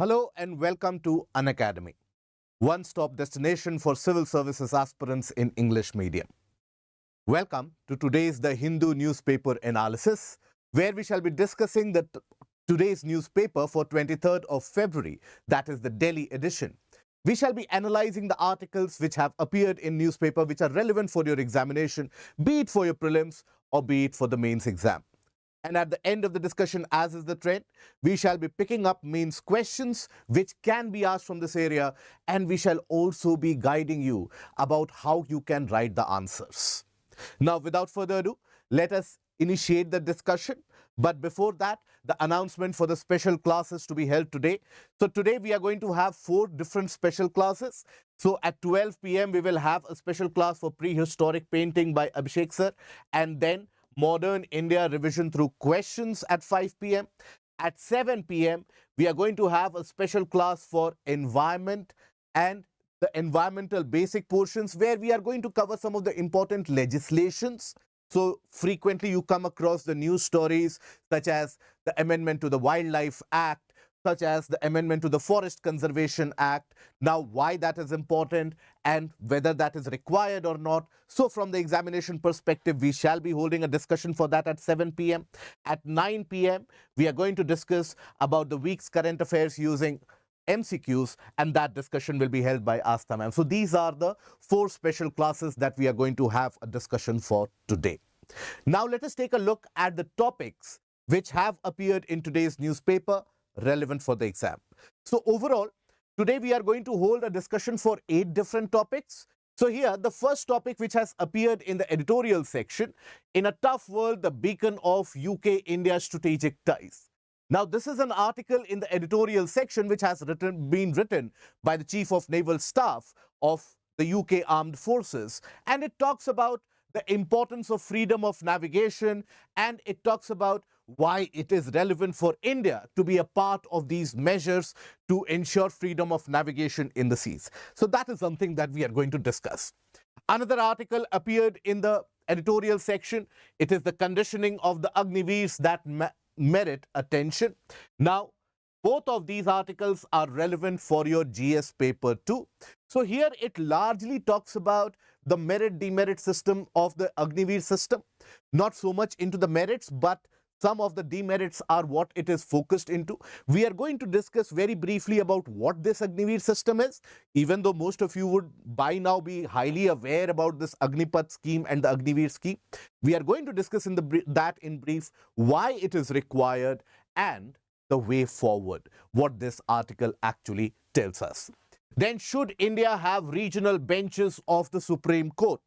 Hello and welcome to Unacademy, one-stop destination for civil services aspirants in English medium. Welcome to today's The Hindu newspaper analysis, where we shall be discussing today's newspaper for 23rd of February, that is the Delhi edition. We shall be analyzing the articles which have appeared in newspaper which are relevant for your examination, be it for your prelims or be it for the mains exam. And at the end of the discussion, as is the trend, we shall be picking up mains questions which can be asked from this area, and we shall also be guiding you about how you can write the answers. Now, without further ado, let us initiate the discussion. But before that, the announcement for the special classes to be held today. So today we are going to have 4 different special classes. So at 12 p.m. we will have a special class for prehistoric painting by Abhishek sir, and then Modern India revision through questions at 5 p.m. At 7 p.m. we are going to have a special class for environment and the environmental basic portions, where we are going to cover some of the important legislations. So frequently you come across the news stories such as the amendment to the Wildlife Act, such as the amendment to the Forest Conservation Act. Now, why that is important and whether that is required or not. So from the examination perspective, we shall be holding a discussion for that at 7 p.m. At 9 p.m., we are going to discuss about the week's current affairs using MCQs, and that discussion will be held by Asta ma'am. So these are the 4 special classes that we are going to have a discussion for today. Now let us take a look at the topics which have appeared in today's newspaper relevant for the exam. So overall, today we are going to hold a discussion for 8 different topics. So here, the first topic which has appeared in the editorial section, in a tough world, the beacon of UK-India strategic ties. Now, this is an article in the editorial section which has been written by the Chief of Naval Staff of the UK Armed Forces, and it talks about the importance of freedom of navigation, and it talks about why it is relevant for India to be a part of these measures to ensure freedom of navigation in the seas. So that is something that we are going to discuss. Another article appeared in the editorial section. It is the conditioning of the Agniveers that merit attention. Now, both of these articles are relevant for your GS paper too. So here it largely talks about the merit-demerit system of the Agniveer system. Not so much into the merits, but some of the demerits are what it is focused into. We are going to discuss very briefly about what this Agniveer system is, even though most of you would by now be highly aware about this Agnipath scheme and the Agniveer scheme. We are going to discuss in brief why it is required and the way forward, what this article actually tells us. Then, should India have regional benches of the Supreme Court?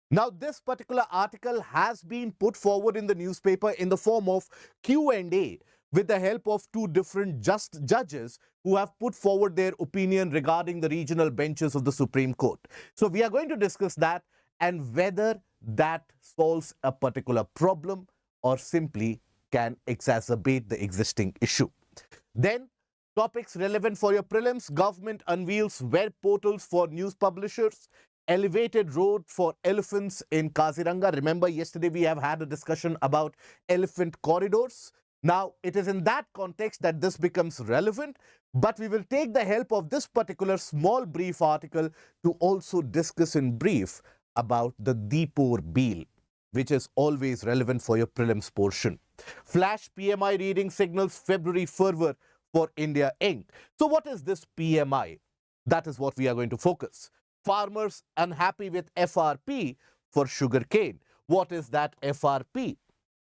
Now, this particular article has been put forward in the newspaper in the form of Q&A with the help of 2 different judges who have put forward their opinion regarding the regional benches of the Supreme Court. So we are going to discuss that and whether that solves a particular problem or simply can exacerbate the existing issue. Then, topics relevant for your prelims: government unveils web portals for news publishers, elevated road for elephants in Kaziranga. Remember, yesterday we have had a discussion about elephant corridors. Now, it is in that context that this becomes relevant, but we will take the help of this particular small brief article to also discuss in brief about the Deepore Bill, which is always relevant for your prelims portion. Flash PMI reading signals February fervour for India Inc. So what is this PMI? That is what we are going to focus. Farmers unhappy with FRP for sugarcane. What is that FRP?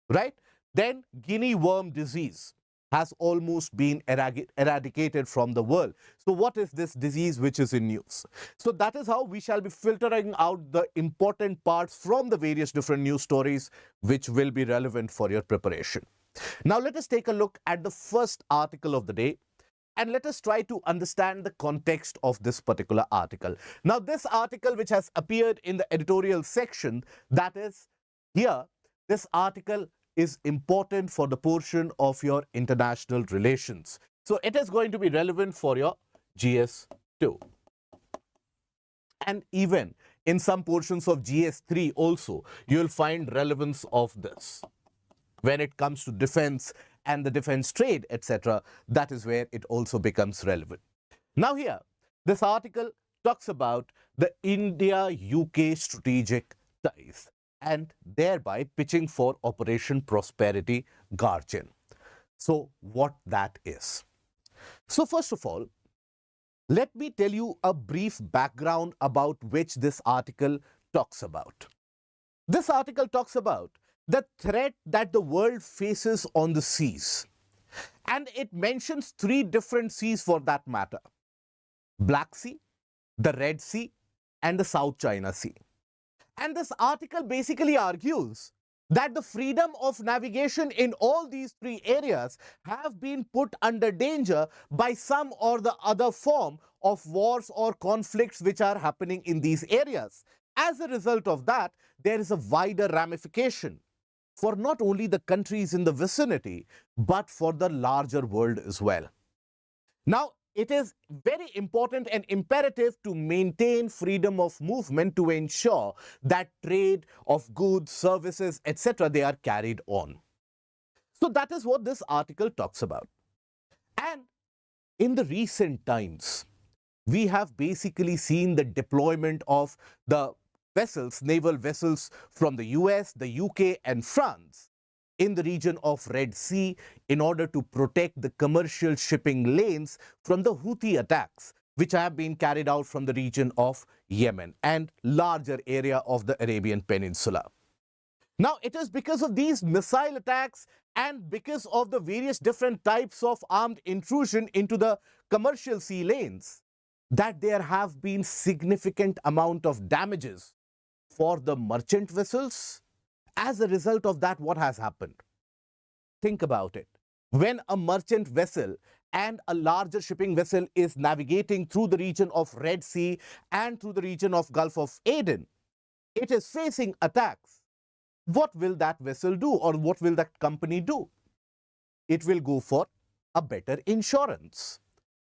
Right? Then Guinea worm disease has almost been eradicated from the world. So what is this disease which is in news? So that is how we shall be filtering out the important parts from the various different news stories which will be relevant for your preparation. Now let us take a look at the first article of the day, and let us try to understand the context of this particular article. Now, this article which has appeared in the editorial section, that is here, this article is important for the portion of your international relations. So it is going to be relevant for your GS2. And even in some portions of GS3 also, you will find relevance of this when it comes to defense and the defense trade, etc., that is where it also becomes relevant. Now here, this article talks about the India-UK strategic ties and thereby pitching for Operation Prosperity Guardian. So what that is. So first of all, let me tell you a brief background about which this article talks about. This article talks about the threat that the world faces on the seas. And it mentions 3 different seas for that matter: Black Sea, the Red Sea, and the South China Sea. And this article basically argues that the freedom of navigation in all these 3 areas have been put under danger by some or the other form of wars or conflicts which are happening in these areas. As a result of that, there is a wider ramification for not only the countries in the vicinity, but for the larger world as well. Now, it is very important and imperative to maintain freedom of movement to ensure that trade of goods, services, etc., they are carried on. So that is what this article talks about. And in the recent times, we have basically seen the deployment of the vessels, naval vessels from the US, the UK, and France in the region of Red Sea in order to protect the commercial shipping lanes from the Houthi attacks, which have been carried out from the region of Yemen and larger area of the Arabian Peninsula. Now, it is because of these missile attacks and because of the various different types of armed intrusion into the commercial sea lanes that there have been significant amount of damages for the merchant vessels. As a result of that, what has happened? Think about it. When a merchant vessel and a larger shipping vessel is navigating through the region of Red Sea and through the region of Gulf of Aden, it is facing attacks. What will that vessel do, or what will that company do? It will go for a better insurance.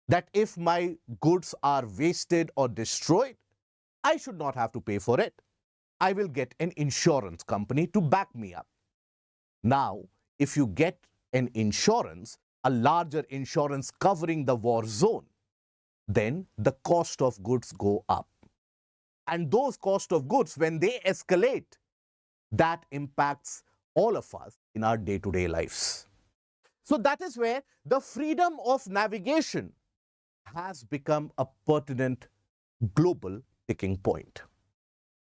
That if my goods are wasted or destroyed, I should not have to pay for it. I will get an insurance company to back me up. Now, if you get an insurance, a larger insurance covering the war zone, then the cost of goods go up. And those cost of goods, when they escalate, that impacts all of us in our day-to-day lives. So that is where the freedom of navigation has become a pertinent global ticking point.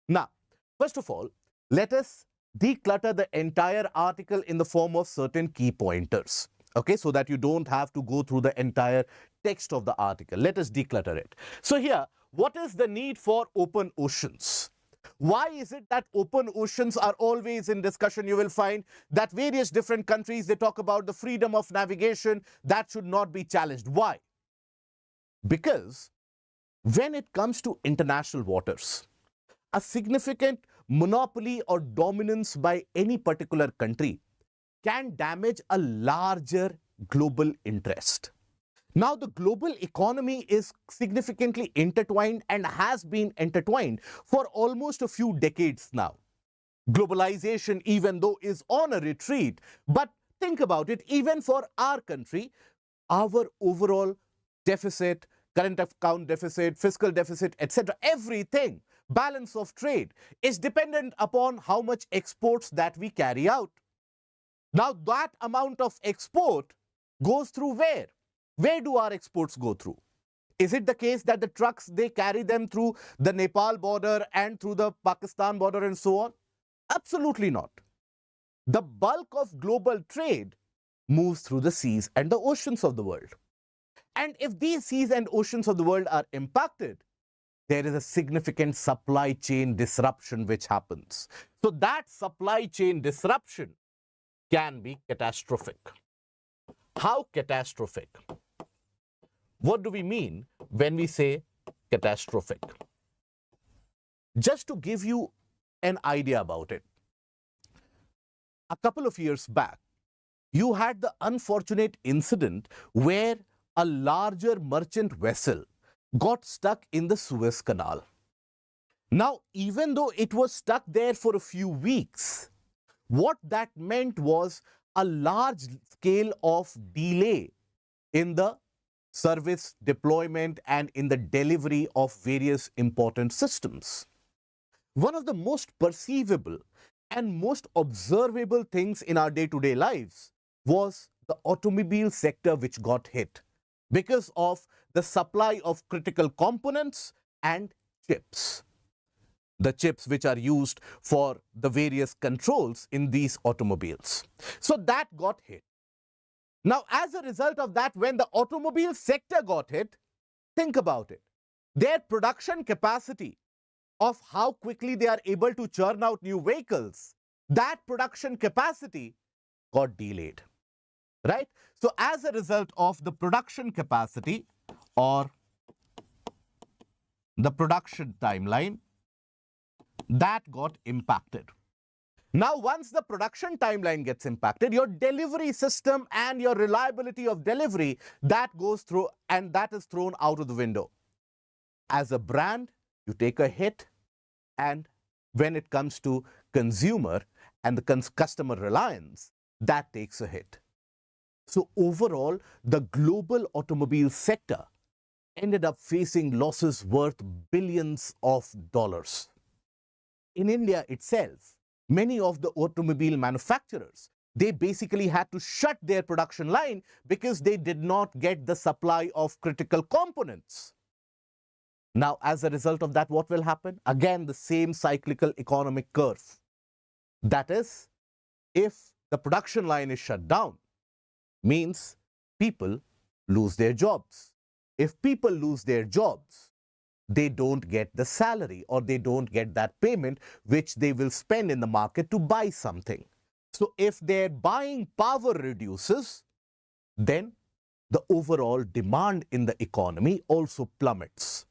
Now, first of all, let us declutter the entire article in the form of certain key pointers, okay, so that you don't have to go through the entire text of the article. Let us declutter it. So here, what is the need for open oceans? Why is it that open oceans are always in discussion? You will find that various different countries, they talk about the freedom of navigation that should not be challenged. Why? Because when it comes to international waters, a significant monopoly or dominance by any particular country can damage a larger global interest. Now, the global economy is significantly intertwined and has been intertwined for almost a few decades now. Globalization, even though, is on a retreat, but think about it, even for our country, our overall deficit, current account deficit, fiscal deficit, etc., everything, balance of trade is dependent upon how much exports that we carry out. Now, that amount of export goes through where? Where do our exports go through? Is it the case that the trucks, they carry them through the Nepal border and through the Pakistan border and so on? Absolutely not. The bulk of global trade moves through the seas and the oceans of the world. And if these seas and oceans of the world are impacted, there is a significant supply chain disruption which happens. So that supply chain disruption can be catastrophic. How catastrophic? What do we mean when we say catastrophic? Just to give you an idea about it, a couple of years back, you had the unfortunate incident where a larger merchant vessel got stuck in the Suez Canal. Now, even though it was stuck there for a few weeks, what that meant was a large scale of delay in the service deployment and in the delivery of various important systems. One of the most perceivable and most observable things in our day-to-day lives was the automobile sector, which got hit because of the supply of critical components and chips. The chips which are used for the various controls in these automobiles. So that got hit. Now, as a result of that, when the automobile sector got hit, think about it. Their production capacity of how quickly they are able to churn out new vehicles, that production capacity got delayed, right? So as a result of the production capacity or the production timeline, that got impacted. Now, once the production timeline gets impacted, your delivery system and your reliability of delivery, that goes through and that is thrown out of the window. As a brand, you take a hit, and when it comes to consumer and the customer reliance, that takes a hit. So overall, the global automobile sector ended up facing losses worth billions of dollars. In India itself, many of the automobile manufacturers, they basically had to shut their production line because they did not get the supply of critical components. Now, as a result of that, what will happen? Again, the same cyclical economic curve. That is, if the production line is shut down, means people lose their jobs. If people lose their jobs, they don't get the salary or they don't get that payment which they will spend in the market to buy something. So if their buying power reduces, then the overall demand in the economy also plummets.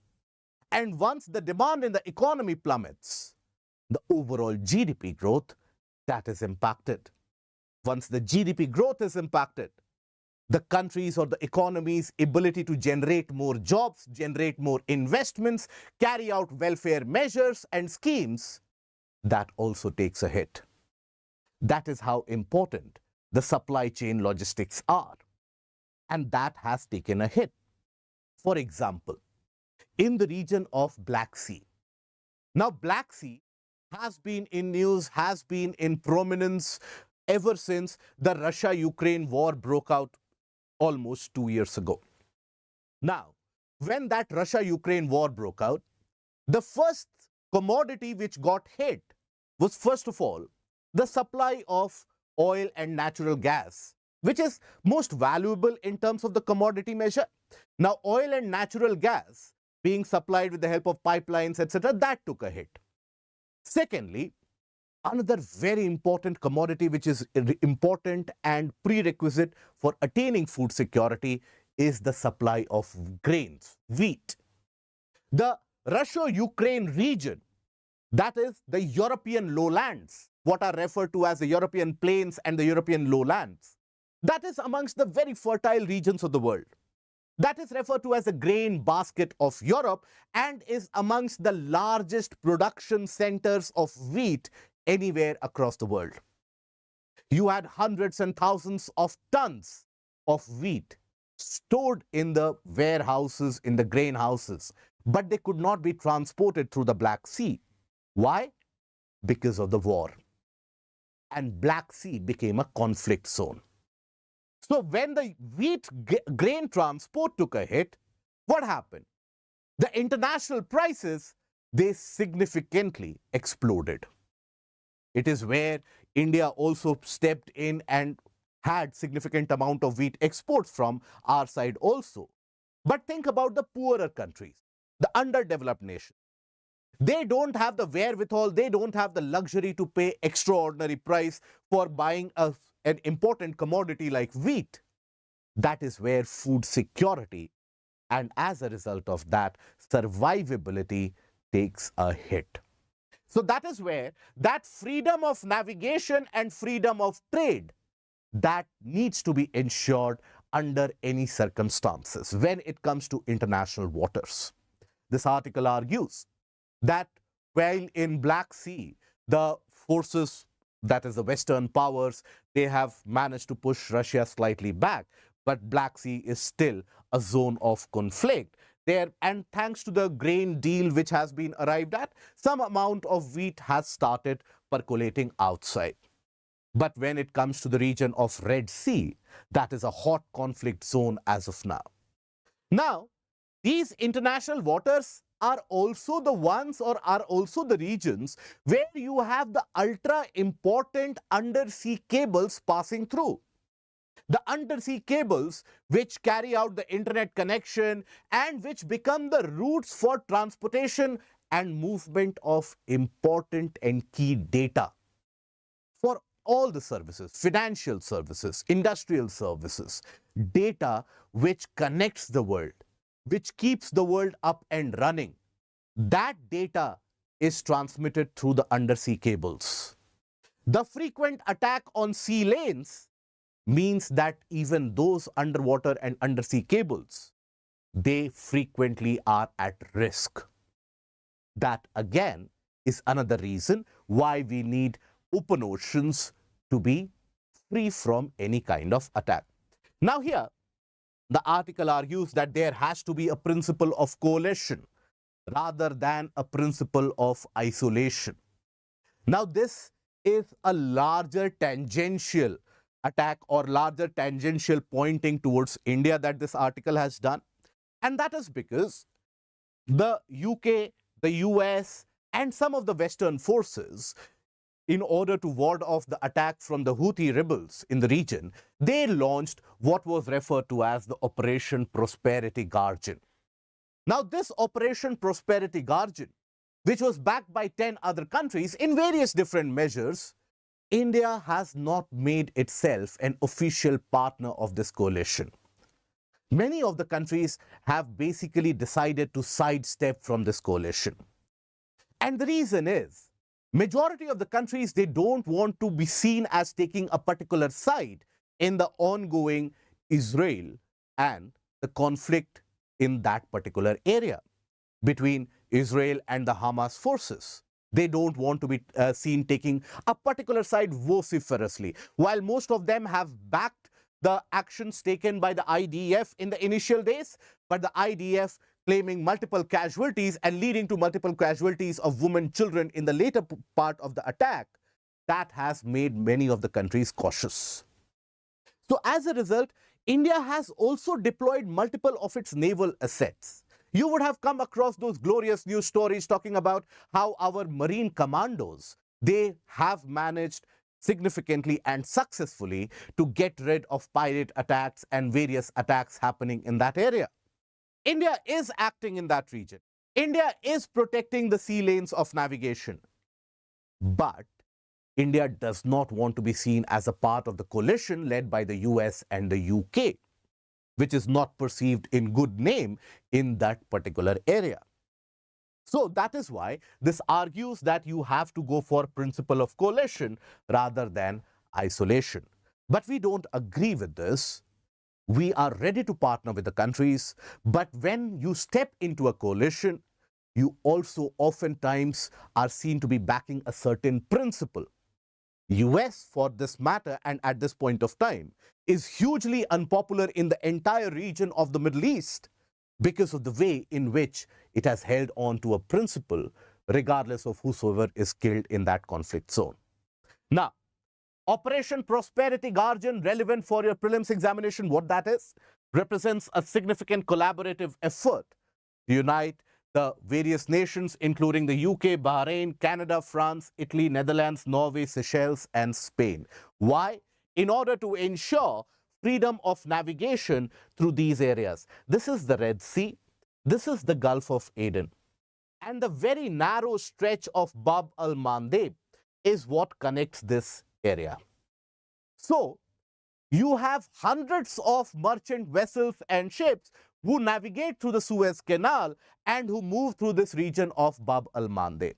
And once the demand in the economy plummets, the overall GDP growth, that is impacted. Once the GDP growth is impacted, the country's or the economy's ability to generate more jobs, generate more investments, carry out welfare measures and schemes, that also takes a hit. That is how important the supply chain logistics are. And that has taken a hit. For example, in the region of Black Sea. Now, Black Sea has been in news, has been in prominence ever since the Russia-Ukraine war broke out almost 2 years ago. Now, when that Russia-Ukraine war broke out, the first commodity which got hit was, first of all, the supply of oil and natural gas, which is most valuable in terms of the commodity measure. Now, oil and natural gas being supplied with the help of pipelines, etc., that took a hit. Secondly, another very important commodity which is important and prerequisite for attaining food security is the supply of grains, wheat. The Russia-Ukraine region, that is the European lowlands, what are referred to as the European plains and the European lowlands, that is amongst the very fertile regions of the world. That is referred to as the grain basket of Europe and is amongst the largest production centers of wheat anywhere across the world. You had hundreds and thousands of tons of wheat stored in the warehouses, in the grain houses, but they could not be transported through the Black Sea. Why? Because of the war. And Black Sea became a conflict zone. So when the wheat grain transport took a hit, what happened? The international prices, they significantly exploded. It is where India also stepped in and had significant amount of wheat exports from our side also. But think about the poorer countries, the underdeveloped nations. They don't have the wherewithal, they don't have the luxury to pay extraordinary price for buying an important commodity like wheat. That is where food security and as a result of that, survivability takes a hit. So that is where that freedom of navigation and freedom of trade, that needs to be ensured under any circumstances when it comes to international waters. This article argues that while in Black Sea, the forces, that is the Western powers, they have managed to push Russia slightly back, but Black Sea is still a zone of conflict there. And thanks to the grain deal which has been arrived at, some amount of wheat has started percolating outside. But when it comes to the region of Red Sea, that is a hot conflict zone as of now. Now, these international waters are also the ones, or are also the regions where you have the ultra important undersea cables passing through. The undersea cables which carry out the internet connection and which become the routes for transportation and movement of important and key data for all the services, financial services, industrial services, data which connects the world, which keeps the world up and running. That data is transmitted through the undersea cables. The frequent attack on sea lanes means that even those underwater and undersea cables, they frequently are at risk. That again is another reason why we need open oceans to be free from any kind of attack. Now here, the article argues that there has to be a principle of coalition rather than a principle of isolation. Now this is a larger tangential attack or larger tangential pointing towards India that this article has done. And that is because the UK, the US and some of the Western forces, in order to ward off the attack from the Houthi rebels in the region, they launched what was referred to as the Operation Prosperity Guardian. Now this Operation Prosperity Guardian, which was backed by 10 other countries in various different measures, India has not made itself an official partner of this coalition. Many of the countries have basically decided to sidestep from this coalition. And the reason is, majority of the countries, they don't want to be seen as taking a particular side in the ongoing Israel and the conflict in that particular area between Israel and the Hamas forces. They don't want to be seen taking a particular side vociferously, while most of them have backed the actions taken by the IDF in the initial days, but the IDF claiming multiple casualties and leading to multiple casualties of women, children in the later part of the attack, that has made many of the countries cautious. So as a result, India has also deployed multiple of its naval assets. You would have come across those glorious news stories talking about how our marine commandos, they have managed significantly and successfully to get rid of pirate attacks and various attacks happening in that area. India is acting in that region. India is protecting the sea lanes of navigation. But India does not want to be seen as a part of the coalition led by the US and the UK, which is not perceived in good name in that particular area. So that is why this argues that you have to go for principle of coalition rather than isolation. But we don't agree with this. We are ready to partner with the countries, but when you step into a coalition, you also oftentimes are seen to be backing a certain principle. US, for this matter and at this point of time, is hugely unpopular in the entire region of the Middle East because of the way in which it has held on to a principle regardless of whosoever is killed in that conflict zone. Now, Operation Prosperity Guardian, relevant for your prelims examination, what that is, represents a significant collaborative effort to unite the various nations, including the UK, Bahrain, Canada, France, Italy, Netherlands, Norway, Seychelles, and Spain. Why? In order to ensure freedom of navigation through these areas. This is the Red Sea, this is the Gulf of Aden, and the very narrow stretch of Bab al-Mandeb is what connects this area. So, you have hundreds of merchant vessels and ships who navigate through the Suez Canal and who move through this region of Bab al-Mandeb.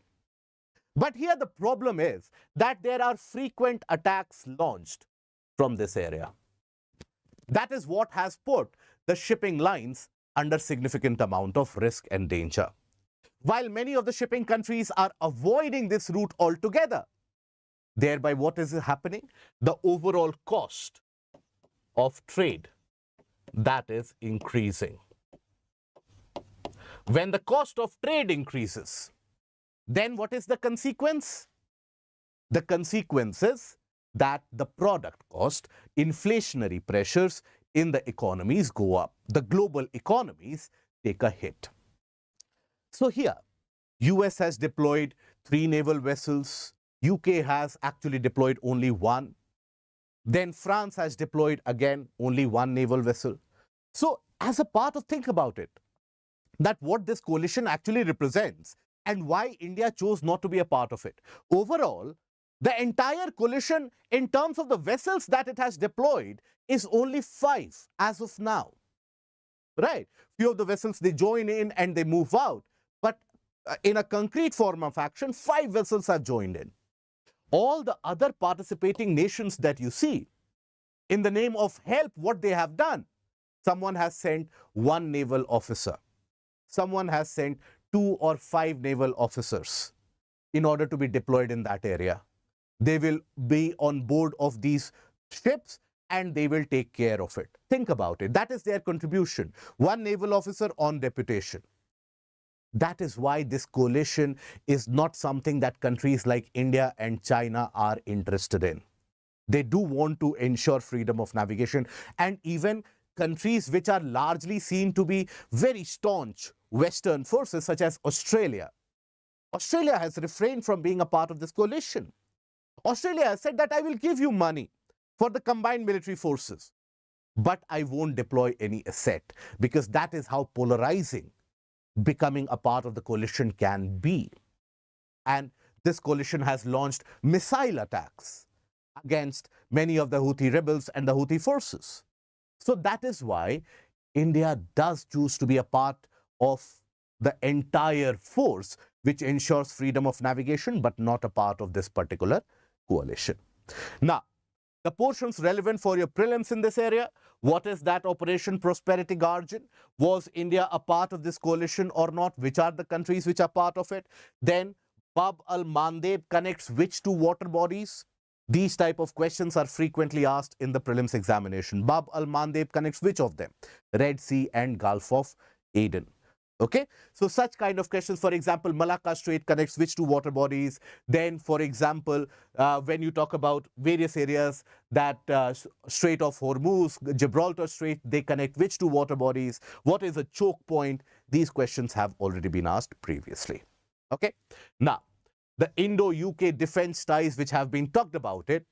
But here the problem is that there are frequent attacks launched from this area. That is what has put the shipping lines under significant amount of risk and danger. While many of the shipping countries are avoiding this route altogether, Thereby, what is happening? The overall cost of trade, that is increasing. When the cost of trade increases, then what is the consequence? The consequence is that the product cost, inflationary pressures in the economies go up. The global economies take a hit. So here, US has deployed 3 naval vessels. UK has actually deployed only 1. Then France has deployed again only 1 naval vessel. So as a part of, think about it, that what this coalition actually represents and why India chose not to be a part of it. Overall, the entire coalition in terms of the vessels that it has deployed is only 5 as of now. Right? Few of the vessels, they join in and they move out. But in a concrete form of action, 5 vessels have joined in. All the other participating nations that you see, in the name of help, what they have done, someone has sent 1 naval officer. Someone has sent 2 or 5 naval officers in order to be deployed in that area. They will be on board of these ships and they will take care of it. Think about it. That is their contribution. 1 naval officer on deputation. That is why this coalition is not something that countries like India and China are interested in. They do want to ensure freedom of navigation, and even countries which are largely seen to be very staunch Western forces, such as Australia. Australia has refrained from being a part of this coalition. Australia has said that I will give you money for the combined military forces, but I won't deploy any asset, because that is how polarizing becoming a part of the coalition can be. And this coalition has launched missile attacks against many of the Houthi rebels and the Houthi forces. So that is why India does choose to be a part of the entire force which ensures freedom of navigation, but not a part of this particular coalition. Now, the portions relevant for your prelims in this area: what is that Operation Prosperity Guardian? Was India a part of this coalition or not? Which are the countries which are part of it? Then Bab al-Mandeb connects which 2 water bodies? These type of questions are frequently asked in the prelims examination. Bab al-Mandeb connects which of them? Red Sea and Gulf of Aden. Okay, so such kind of questions. For example, Malacca Strait connects which 2 water bodies? Then, for example, when you talk about various areas, that Strait of Hormuz, Gibraltar Strait, they connect which 2 water bodies? What is a choke point? These questions have already been asked previously. Okay, now the Indo-UK defense ties which have been talked about it.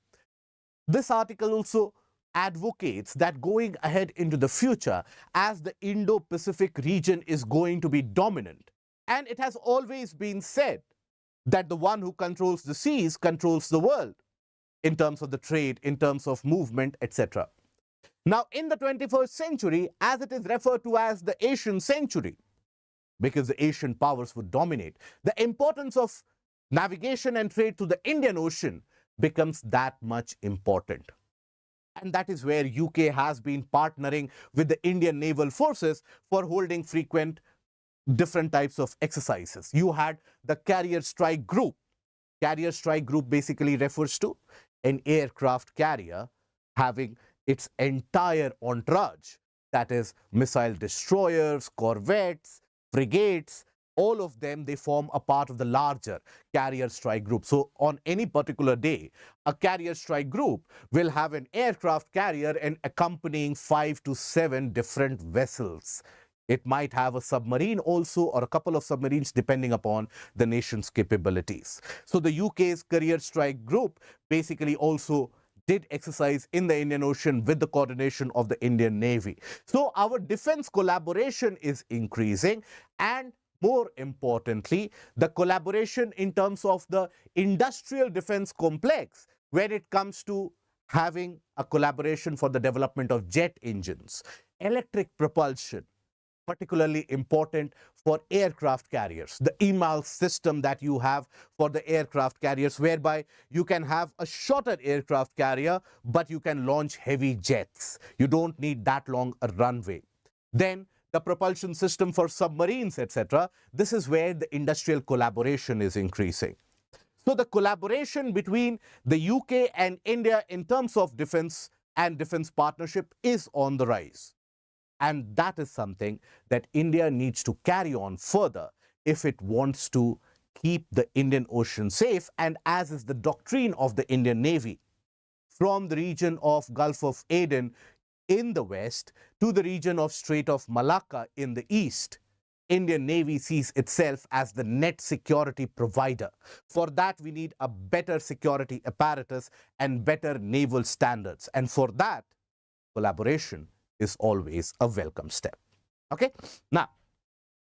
This article also advocates that going ahead into the future, as the Indo-Pacific region is going to be dominant, and it has always been said that the one who controls the seas controls the world in terms of the trade, in terms of movement, etc. Now, in the 21st century, as it is referred to as the Asian century, because the Asian powers would dominate, the importance of navigation and trade to the Indian Ocean becomes that much important. And that is where UK has been partnering with the Indian naval forces for holding frequent different types of exercises. You had the Carrier Strike Group. Carrier Strike Group basically refers to an aircraft carrier having its entire entourage, that is missile destroyers, corvettes, frigates, all of them, they form a part of the larger Carrier Strike Group. So on any particular day, a Carrier Strike Group will have an aircraft carrier and accompanying 5 to 7 different vessels. It might have a submarine also, or a couple of submarines, depending upon the nation's capabilities. So the UK's Carrier Strike Group basically also did exercise in the Indian Ocean with the coordination of the Indian Navy. So our defense collaboration is increasing, and more importantly, the collaboration in terms of the industrial defense complex, where it comes to having a collaboration for the development of jet engines, electric propulsion, particularly important for aircraft carriers. The EMAL system that you have for the aircraft carriers, whereby you can have a shorter aircraft carrier, but you can launch heavy jets. You don't need that long a runway. Then the propulsion system for submarines, etc. This is where the industrial collaboration is increasing. So the collaboration between the UK and India in terms of defense and defense partnership is on the rise. And that is something that India needs to carry on further if it wants to keep the Indian Ocean safe, and as is the doctrine of the Indian Navy, from the region of Gulf of Aden in the west to the region of Strait of Malacca in the east. Indian Navy sees itself as the net security provider. For that, we need a better security apparatus and better naval standards. And for that, collaboration is always a welcome step. Okay? Now,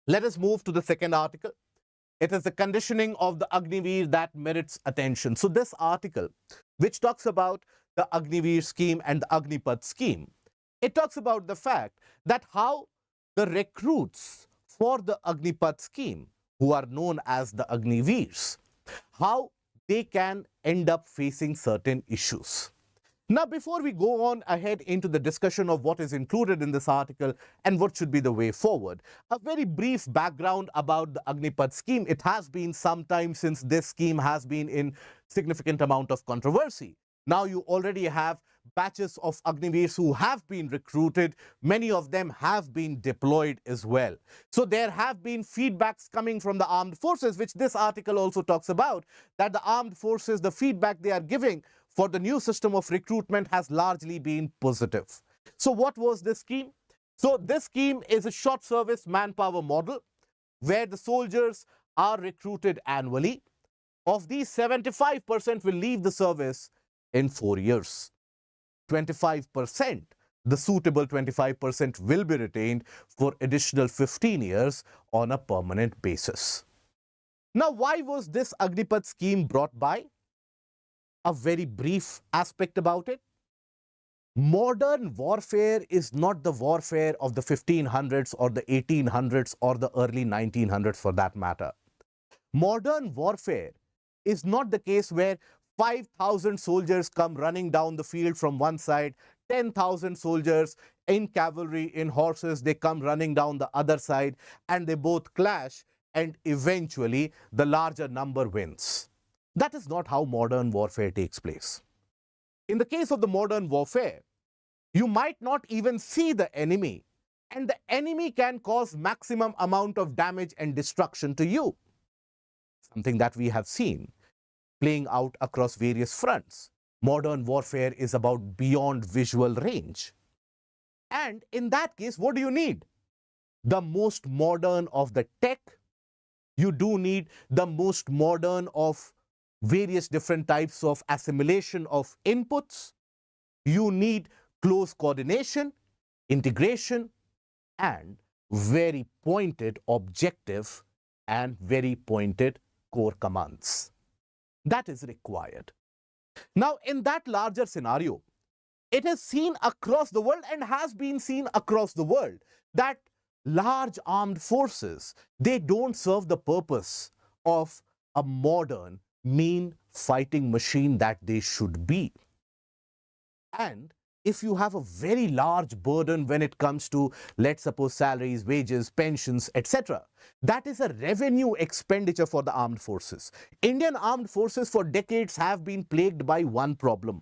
let us move to the second article. It is the conditioning of the Agniveers that merits attention. So this article, which talks about the Agniveers scheme and the Agnipath scheme, it talks about the fact that how the recruits for the Agnipath scheme, who are known as the Agniveers, how they can end up facing certain issues. Now, before we go on ahead into the discussion of what is included in this article and what should be the way forward, a very brief background about the Agnipath scheme. It has been some time since this scheme has been in significant amount of controversy. Now you already have batches of Agniveers who have been recruited. Many of them have been deployed as well. So there have been feedbacks coming from the armed forces, which this article also talks about, that the armed forces, the feedback they are giving for the new system of recruitment has largely been positive. So what was this scheme? So this scheme is a short service manpower model where the soldiers are recruited annually. Of these, 75% will leave the service in 4 years. 25%, the suitable 25% will be retained for additional 15 years on a permanent basis. Now, why was this Agnipath scheme brought by? A very brief aspect about it. Modern warfare is not the warfare of the 1500s or the 1800s or the early 1900s for that matter. Modern warfare is not the case where 5,000 soldiers come running down the field from one side, 10,000 soldiers in cavalry, in horses, they come running down the other side, and they both clash, and eventually the larger number wins. That is not how modern warfare takes place. In the case of the modern warfare, you might not even see the enemy, and the enemy can cause maximum amount of damage and destruction to you. Something that we have seen playing out across various fronts. Modern warfare is about beyond visual range. And in that case, what do you need? The most modern of the tech. You do need the most modern of various different types of assimilation of inputs. You need close coordination, integration, and very pointed objective and very pointed core commands. That is required. Now, in that larger scenario, it is seen across the world and has been seen across the world that large armed forces, they don't serve the purpose of a modern, mean fighting machine that they should be. And if you have a very large burden when it comes to, let's suppose, salaries, wages, pensions, etc., that is a revenue expenditure for the armed forces. Indian armed forces for decades have been plagued by one problem.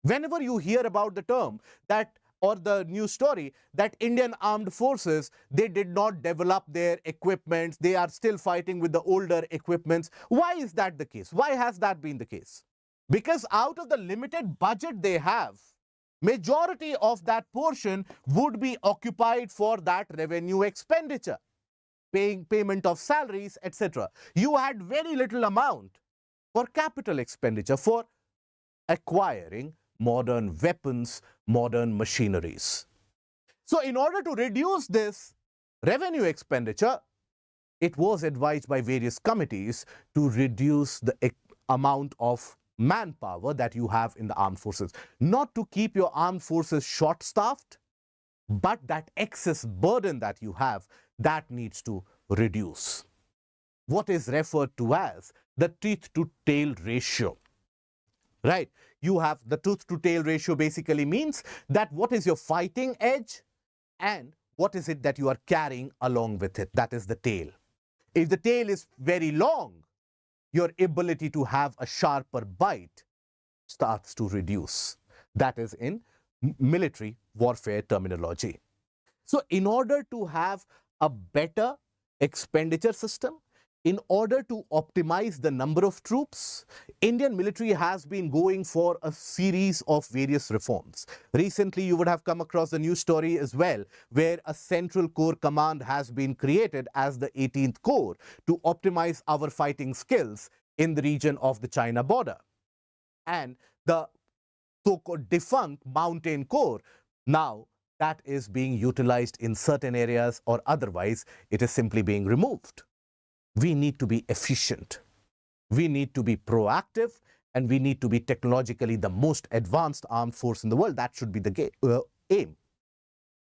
Whenever you hear about the term that, or the news story that Indian armed forces, they did not develop their equipment, they are still fighting with the older equipments. Why is that the case? Why has that been the case? Because out of the limited budget they have, majority of that portion would be occupied for that revenue expenditure, payment of salaries, etc. You had very little amount for capital expenditure, for acquiring modern weapons, modern machineries. So in order to reduce this revenue expenditure, it was advised by various committees to reduce the amount of manpower that you have in the armed forces. Not to keep your armed forces short-staffed, but that excess burden that you have, that needs to reduce. What is referred to as the teeth-to-tail ratio. Right? You have the tooth-to-tail ratio basically means that what is your fighting edge and what is it that you are carrying along with it. That is the tail. If the tail is very long, your ability to have a sharper bite starts to reduce. That is in military warfare terminology. So in order to have a better expenditure system, in order to optimize the number of troops, Indian military has been going for a series of various reforms. Recently, you would have come across the news story as well, where a central corps command has been created as the 18th Corps to optimize our fighting skills in the region of the China border. And the so-called defunct Mountain Corps, now that is being utilized in certain areas, or otherwise it is simply being removed. We need to be efficient. We need to be proactive, and we need to be technologically the most advanced armed force in the world. That should be the aim.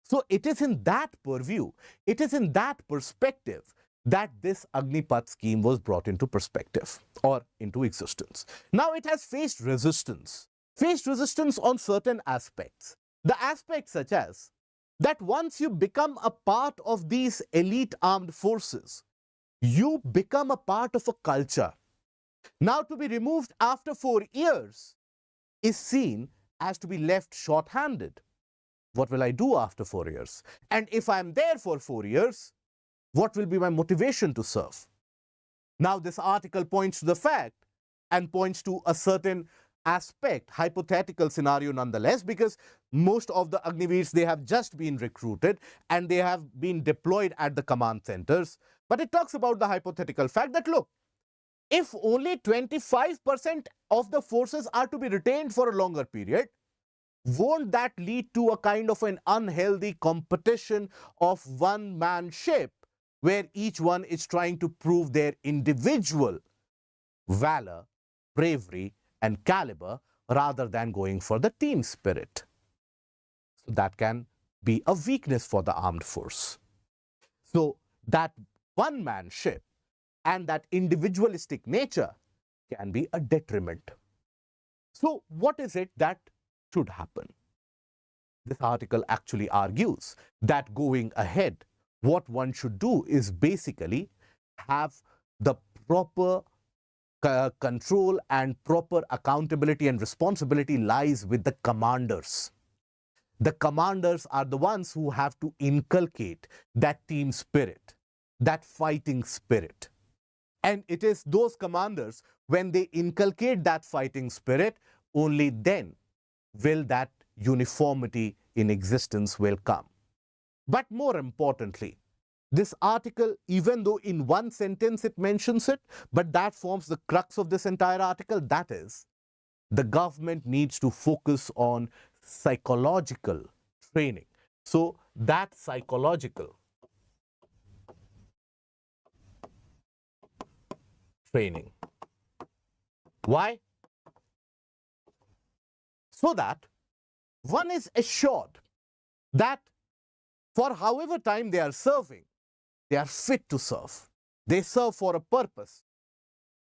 So it is in that purview, it is in that perspective that this Agnipath scheme was brought into perspective or into existence. Now it has faced resistance on certain aspects. The aspects such as that once you become a part of these elite armed forces, you become a part of a culture. Now to be removed after 4 years is seen as to be left short-handed. What will I do after 4 years? And if I'm there for 4 years, what will be my motivation to serve? Now this article points to the fact and points to a certain aspect, hypothetical scenario nonetheless, because most of the Agniveers, they have just been recruited and they have been deployed at the command centers. But it talks about the hypothetical fact that, look, if only 25% of the forces are to be retained for a longer period, won't that lead to a kind of an unhealthy competition of one-man-ship, where each one is trying to prove their individual valor, bravery, and caliber, rather than going for the team spirit? So that can be a weakness for the armed force. So that one-man-ship and that individualistic nature can be a detriment. So what is it that should happen? This article actually argues that going ahead, what one should do is basically have the proper control and proper accountability and responsibility lies with the commanders. The commanders are the ones who have to inculcate that team spirit, that fighting spirit. And it is those commanders, when they inculcate that fighting spirit, only then will that uniformity in existence will come. But more importantly, this article, even though in one sentence it mentions it, but that forms the crux of this entire article, that is, the government needs to focus on psychological training. So that psychological training. Why? So that one is assured that for however time they are serving, they are fit to serve. They serve for a purpose,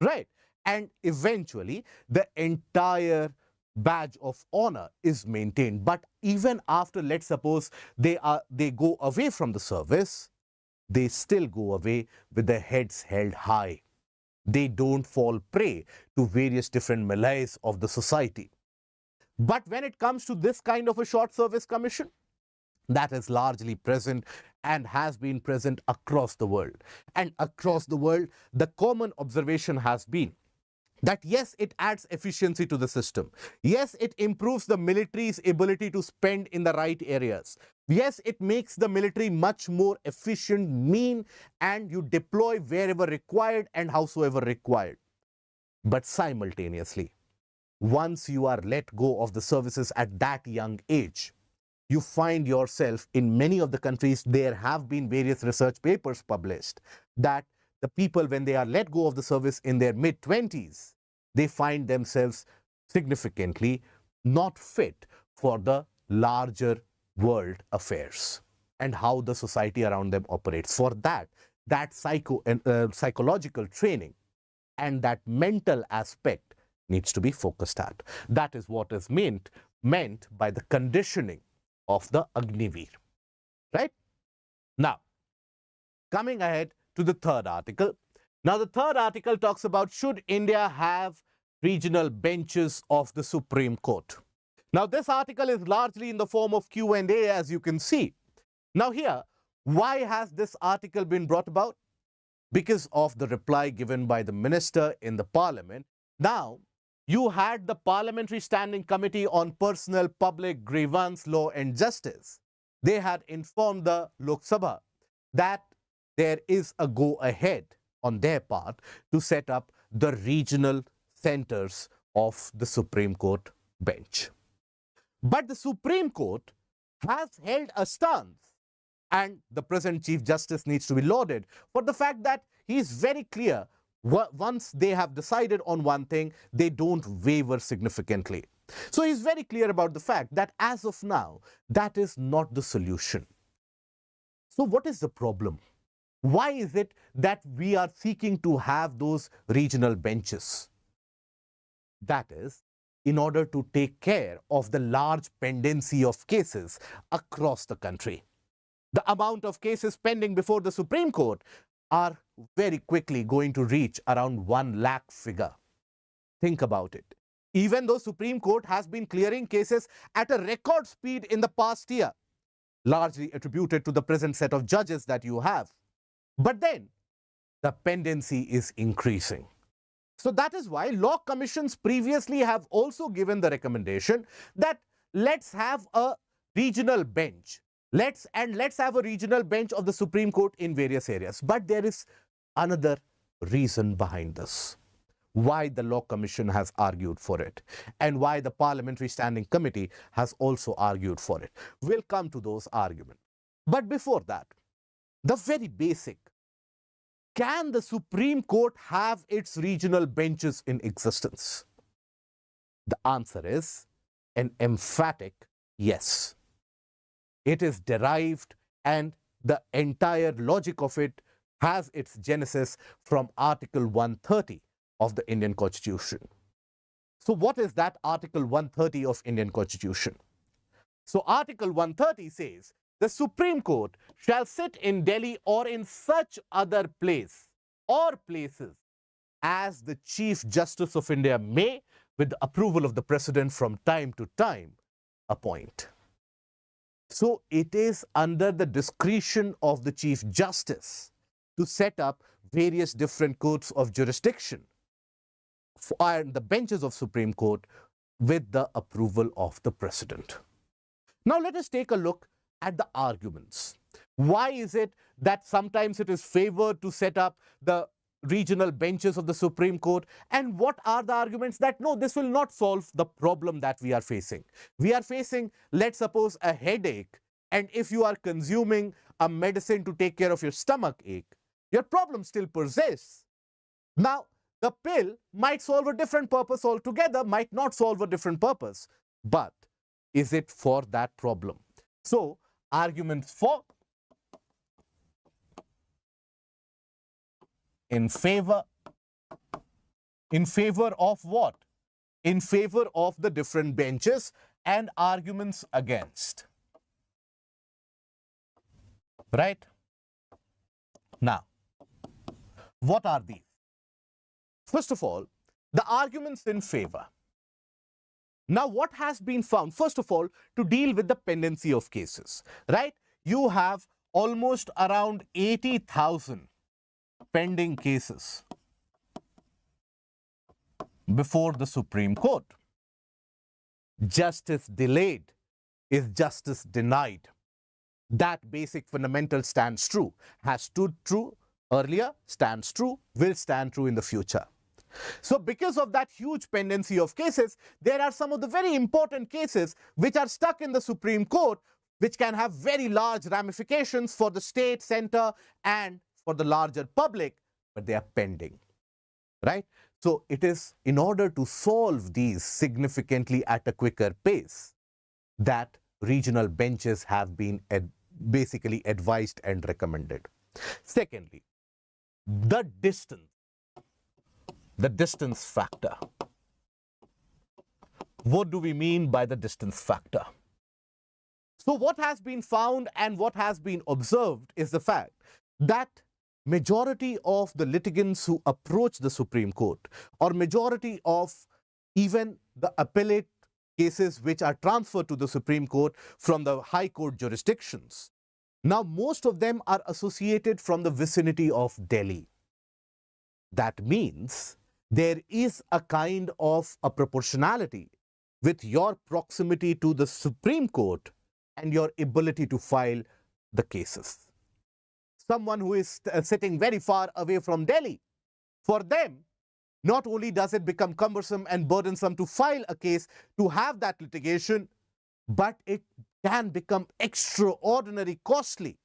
right? And eventually, the entire badge of honor is maintained. But even after, let's suppose, they go away from the service, they still go away with their heads held high. They don't fall prey to various different malaise of the society. But when it comes to this kind of a short service commission, that is largely present and has been present across the world. And across the world, the common observation has been that yes, it adds efficiency to the system. Yes, it improves the military's ability to spend in the right areas. Yes, it makes the military much more efficient, mean, and you deploy wherever required and howsoever required. But simultaneously, once you are let go of the services at that young age, you find yourself in many of the countries, there have been various research papers published that the people, when they are let go of the service in their mid-20s, they find themselves significantly not fit for the larger world affairs and how the society around them operates. For that psychological training and that mental aspect needs to be focused at. That is what is meant by the conditioning of the Agniveer, right? Now, coming ahead to the third article, Now, the third article talks about, should India have regional benches of the Supreme Court? Now, this article is largely in the form of Q&A, as you can see. Now here, why has this article been brought about? Because of the reply given by the minister in the parliament. Now, you had the Parliamentary Standing Committee on Personal, Public, Grievance, Law and Justice. They had informed the Lok Sabha that there is a go-ahead on their part to set up the regional centers of the Supreme Court bench. But the Supreme Court has held a stance, and the present Chief Justice needs to be lauded for the fact that he is very clear. Once they have decided on one thing, they don't waver significantly. So he's very clear about the fact that as of now, that is not the solution. So what is the problem? Why is it that we are seeking to have those regional benches? That is, in order to take care of the large pendency of cases across the country. The amount of cases pending before the Supreme Court are very quickly going to reach around 1 lakh figure. Think about it. Even though Supreme Court has been clearing cases at a record speed in the past year, largely attributed to the present set of judges that you have, but then the pendency is increasing. So that is why law commissions previously have also given the recommendation that let's have a regional bench. Let's have a regional bench of the Supreme Court in various areas. But there is another reason behind this. Why the Law Commission has argued for it and why the Parliamentary Standing Committee has also argued for it. We'll come to those arguments. But before that, the very basic, can the Supreme Court have its regional benches in existence? The answer is an emphatic yes. It is derived, and the entire logic of it has its genesis from Article 130 of the Indian Constitution. So what is that Article 130 of Indian Constitution? So Article 130 says, the Supreme Court shall sit in Delhi or in such other place or places as the Chief Justice of India may, with the approval of the President from time to time, appoint. So it is under the discretion of the Chief Justice to set up various different courts of jurisdiction and the benches of Supreme Court with the approval of the President. Now let us take a look at the arguments. Why is it that sometimes it is favored to set up the regional benches of the Supreme Court, and what are the arguments that no, this will not solve the problem that we are facing? We are facing, let's suppose, a headache, and if you are consuming a medicine to take care of your stomach ache, your problem still persists. Now, the pill might solve a different purpose altogether, might not solve a different purpose, but is it for that problem? So, arguments for, in favor of what? In favor of the different benches, and arguments against. Right? Now, what are these? First of all, the arguments in favor. Now, what has been found? First of all, to deal with the pendency of cases, right? You have almost around 80,000 pending cases before the Supreme Court. Justice delayed is justice denied. That basic fundamental stands true, has stood true earlier, stands true, will stand true in the future. So because of that huge pendency of cases, there are some of the very important cases which are stuck in the Supreme Court, which can have very large ramifications for the state, center, and for the larger public, but they are pending, right? So it is in order to solve these significantly at a quicker pace that regional benches have been basically advised and recommended. Secondly, the distance factor. What do we mean by the distance factor? So what has been found and what has been observed is the fact that majority of the litigants who approach the Supreme Court, or majority of even the appellate cases which are transferred to the Supreme Court from the High Court jurisdictions, now most of them are associated from the vicinity of Delhi. That means there is a kind of a proportionality with your proximity to the Supreme Court and your ability to file the cases. Someone who is sitting very far away from Delhi, for them, not only does it become cumbersome and burdensome to file a case, to have that litigation, but it can become extraordinarily costly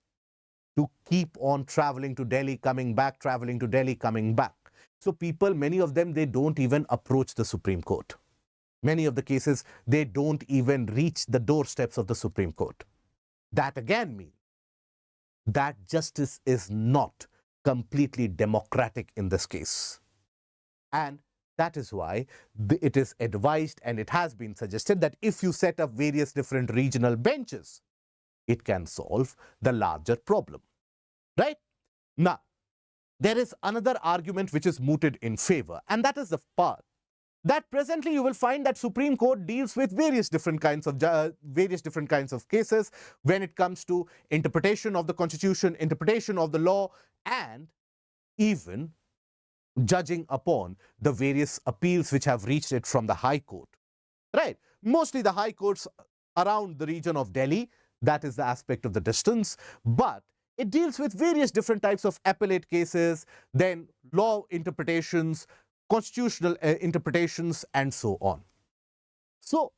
to keep on traveling to Delhi, coming back, traveling to Delhi, coming back. So people, many of them, they don't even approach the Supreme Court. Many of the cases, they don't even reach the doorsteps of the Supreme Court. That again means that justice is not completely democratic in this case. And that is why it is advised and it has been suggested that if you set up various different regional benches, it can solve the larger problem. Right? Now, there is another argument which is mooted in favor, and that is the part that presently you will find that Supreme Court deals with various different kinds of cases when it comes to interpretation of the Constitution, interpretation of the law, and even judging upon the various appeals which have reached it from the High Court. Right? Mostly the High Courts around the region of Delhi, that is the aspect of the distance, but it deals with various different types of appellate cases, then law interpretations, constitutional interpretations, and so on. So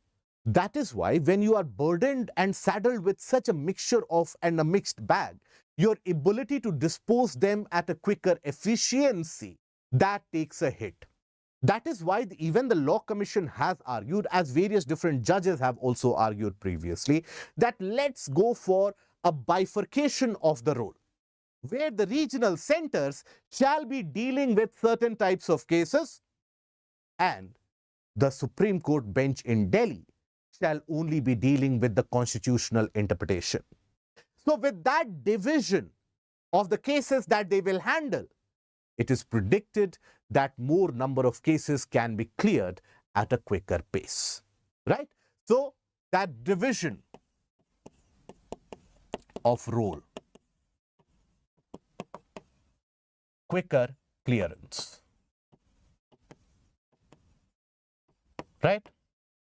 that is why when you are burdened and saddled with such a mixture of and a mixed bag, your ability to dispose them at a quicker efficiency, that takes a hit. That is why even the Law Commission has argued, as various different judges have also argued previously, that let's go for a bifurcation of the role, where the regional centers shall be dealing with certain types of cases and the Supreme Court bench in Delhi shall only be dealing with the constitutional interpretation. So with that division of the cases that they will handle, it is predicted that more number of cases can be cleared at a quicker pace. Right? So that division of role, quicker clearance. Right?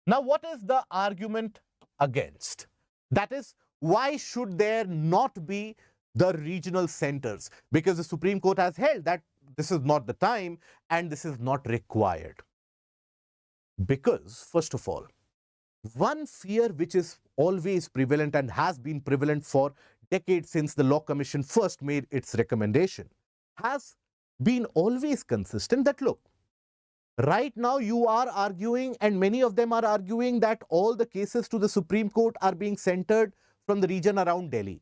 Now, what is the argument against? That is, why should there not be the regional centers? Because the Supreme Court has held that this is not the time and this is not required. Because, first of all, one fear which is always prevalent and has been prevalent for decades since the Law Commission first made its recommendation has been always consistent that, look, right now you are arguing, and many of them are arguing, that all the cases to the Supreme Court are being centered from the region around Delhi.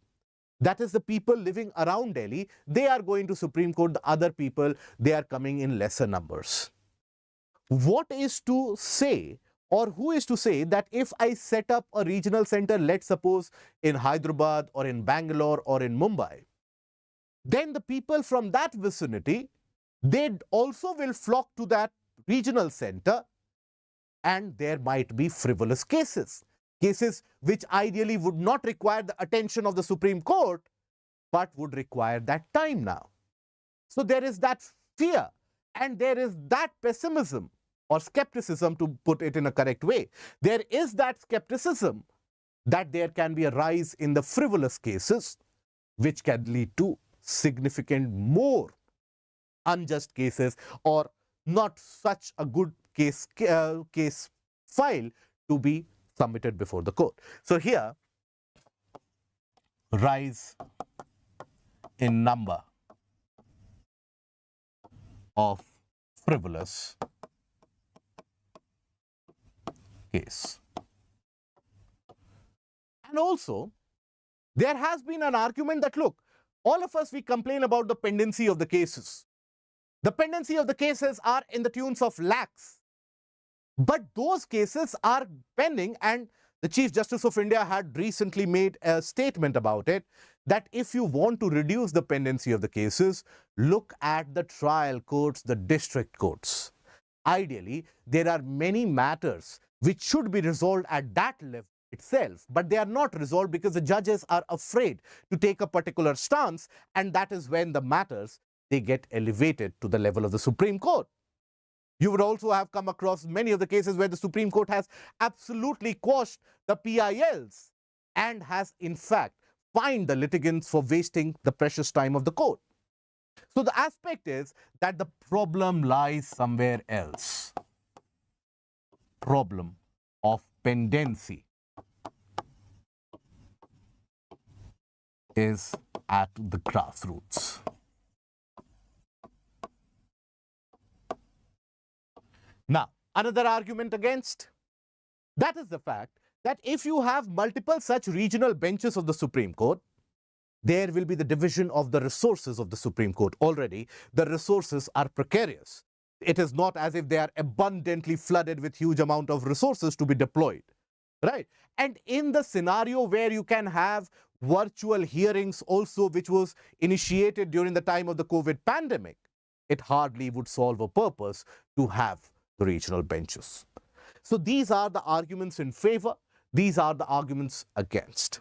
That is, the people living around Delhi, they are going to Supreme Court. The other people, they are coming in lesser numbers. What is to say, or who is to say, that if I set up a regional center, let's suppose in Hyderabad or in Bangalore or in Mumbai, then the people from that vicinity, they also will flock to that regional center, and there might be frivolous cases. Cases which ideally would not require the attention of the Supreme Court, but would require that time now. So there is that fear, and there is that pessimism or skepticism, to put it in a correct way. There is that skepticism that there can be a rise in the frivolous cases, which can lead to significant more unjust cases, or not such a good case file to be submitted before the court. So here, rise in number of frivolous case. And also, there has been an argument that, look, all of us, we complain about the pendency of the cases. The pendency of the cases are in the tunes of lakhs. But those cases are pending, and The Chief Justice of India had recently made a statement about it, that if you want to reduce the pendency of the cases, look at the trial courts, the district courts. Ideally, there are many matters which should be resolved at that level itself, but they are not resolved because the judges are afraid to take a particular stance, and that is when the matters, they get elevated to the level of the Supreme Court. You would also have come across many of the cases where the Supreme Court has absolutely quashed the PILs and has in fact fined the litigants for wasting the precious time of the court. So the aspect is that the problem lies somewhere else. Problem of pendency is at the grassroots. Now, another argument against, that is the fact that if you have multiple such regional benches of the Supreme Court, there will be the division of the resources of the Supreme Court. Already, the resources are precarious. It is not as if they are abundantly flooded with huge amount of resources to be deployed, right? And in the scenario where you can have virtual hearings also, which was initiated during the time of the COVID pandemic, it hardly would solve a purpose to have the regional benches. So these are the arguments in favor. These are the arguments against.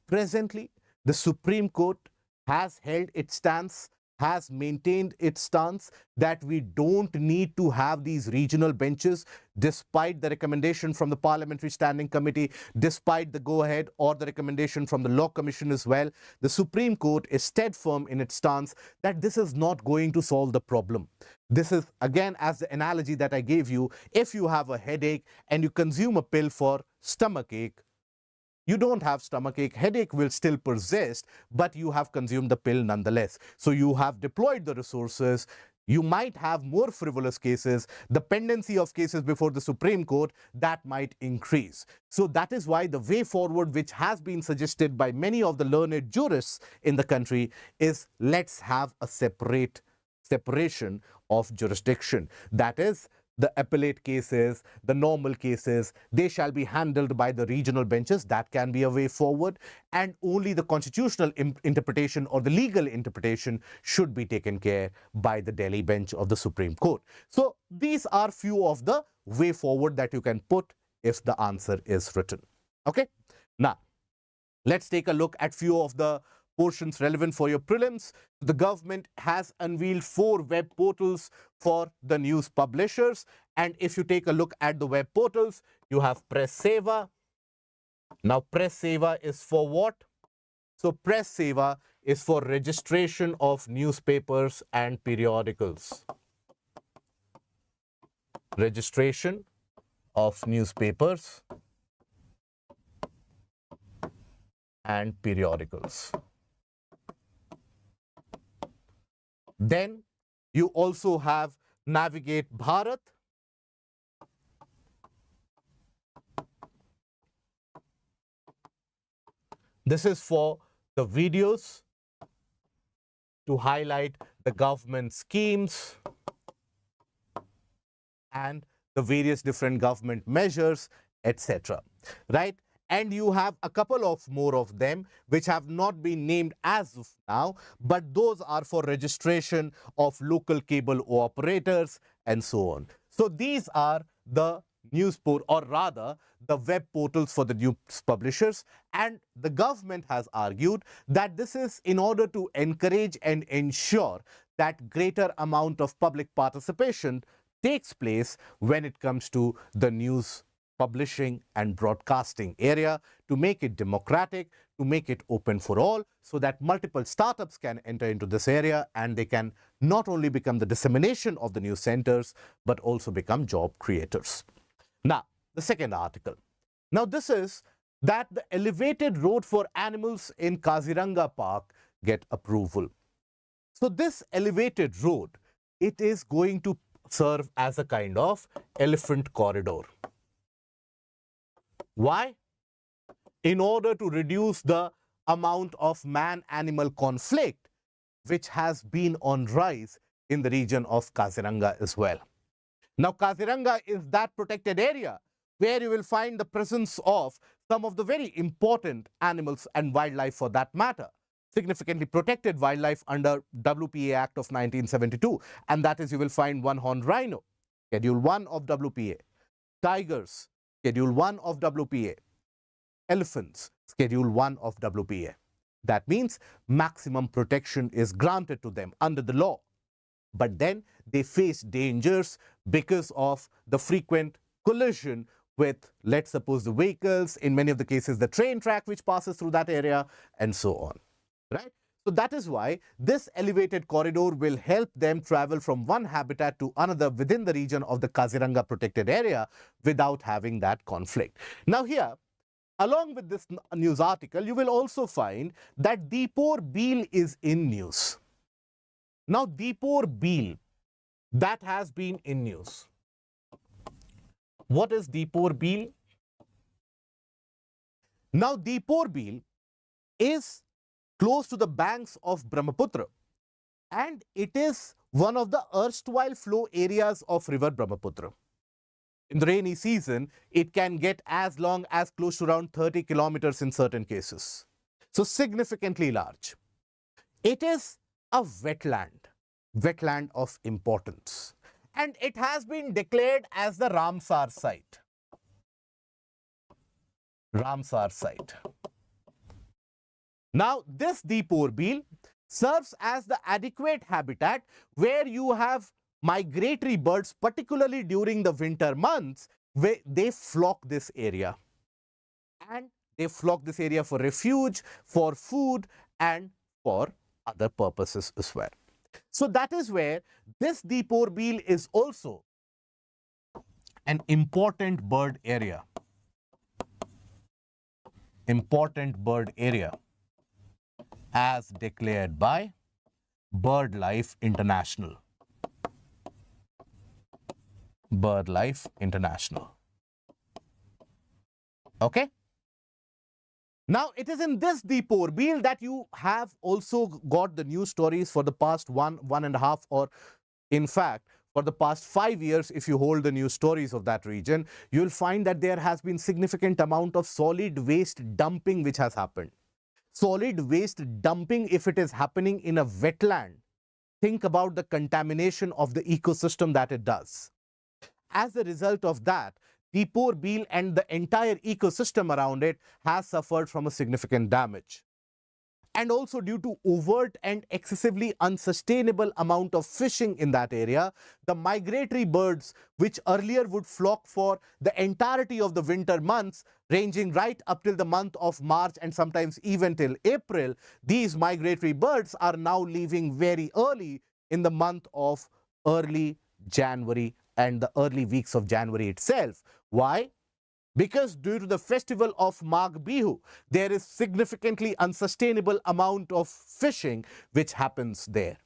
Presently, the Supreme Court has held its stance, has maintained its stance that we don't need to have these regional benches, despite the recommendation from the Parliamentary Standing Committee, despite the go-ahead or the recommendation from the Law Commission as well. The Supreme Court is stead firm in its stance that this is not going to solve the problem. This is, again, as the analogy that I gave you, if you have a headache and you consume a pill for stomachache, you don't have stomachache, headache will still persist, but you have consumed the pill nonetheless. So you have deployed the resources. You might have more frivolous cases. The pendency of cases before the Supreme Court, that might increase. So that is why the way forward, which has been suggested by many of the learned jurists in the country, is let's have a separation of jurisdiction. That is, the appellate cases, the normal cases, they shall be handled by the regional benches. That can be a way forward. And only the constitutional interpretation or the legal interpretation should be taken care by the Delhi bench of the Supreme Court. So these are few of the way forward that you can put if the answer is written. Okay. Now, let's take a look at few of the portions relevant for your prelims. The government has unveiled 4 web portals for the news publishers. And if you take a look at the web portals, you have Press Seva. Now, Press Seva is for what? So, Press Seva is for registration of newspapers and periodicals. Registration of newspapers and periodicals. Then you also have Navigate Bharat. This is for the videos to highlight the government schemes and the various different government measures, etc. Right? And you have a couple of more of them which have not been named as of now, but those are for registration of local cable operators and so on. So these are the news portal, or rather the web portals for the news publishers, and the government has argued that this is in order to encourage and ensure that greater amount of public participation takes place when it comes to the news publishing and broadcasting area, to make it democratic, to make it open for all, so that multiple startups can enter into this area and they can not only become the dissemination of the news centers, but also become job creators. Now, the second article. Now, this is that the elevated road for animals in Kaziranga Park get approval. So this elevated road, it is going to serve as a kind of elephant corridor. Why? In order to reduce the amount of man-animal conflict which has been on rise in the region of Kaziranga as well. Now, Kaziranga is that protected area where you will find the presence of some of the very important animals and wildlife for that matter. Significantly protected wildlife under WPA Act of 1972, and that is you will find one-horned rhino, Schedule 1 of WPA, tigers, Schedule 1 of WPA, elephants, Schedule 1 of WPA. That means maximum protection is granted to them under the law. But then they face dangers because of the frequent collision with, let's suppose, the vehicles, in many of the cases the train track which passes through that area, and so on. Right? So that is why this elevated corridor will help them travel from one habitat to another within the region of the Kaziranga protected area without having that conflict. Now here, along with this news article, you will also find that Deepore Beel is in news. Now Deepore Beel, that has been in news. What is Deepore Beel? Now Deepore Beel is close to the banks of Brahmaputra, and it is one of the erstwhile flow areas of river Brahmaputra. In the rainy season, it can get as long as close to around 30 kilometers in certain cases. So significantly large. It is a wetland of importance, and it has been declared as the Ramsar site. Ramsar site. Now, this Deepore Beel serves as the adequate habitat where you have migratory birds, particularly during the winter months, where they flock this area. And they flock this area for refuge, for food, and for other purposes as well. So that is where this Deepore Beel is also an important bird area. Important bird area, as declared by BirdLife International. BirdLife International. Okay? Now, it is in this Deepore Beel that you have also got the news stories for the past one and a half, or in fact, for the past 5 years. If you hold the news stories of that region, you will find that there has been significant amount of solid waste dumping which has happened. Solid waste dumping, if it is happening in a wetland, think about the contamination of the ecosystem that it does. As a result of that, Deepore Beel and the entire ecosystem around it has suffered from a significant damage. And also due to overt and excessively unsustainable amount of fishing in that area, the migratory birds which earlier would flock for the entirety of the winter months, ranging right up till the month of March and sometimes even till April, these migratory birds are now leaving very early in the month of early January and the early weeks of January itself. Why? Because due to the festival of Magh Bihu, there is significantly unsustainable amount of fishing which happens there.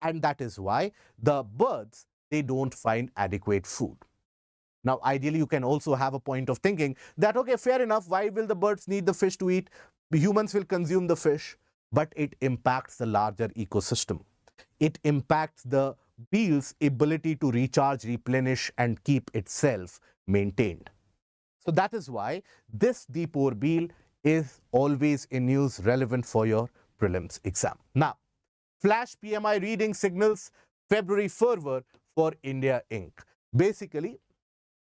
And that is why the birds, they don't find adequate food. Now, ideally, you can also have a point of thinking that, okay, fair enough, why will the birds need the fish to eat? The humans will consume the fish, but it impacts the larger ecosystem. It impacts the beel's ability to recharge, replenish, and keep itself maintained. So that is why this Deepore Beel is always in news, relevant for your prelims exam. Now, flash PMI reading signals February fervour for India Inc. Basically,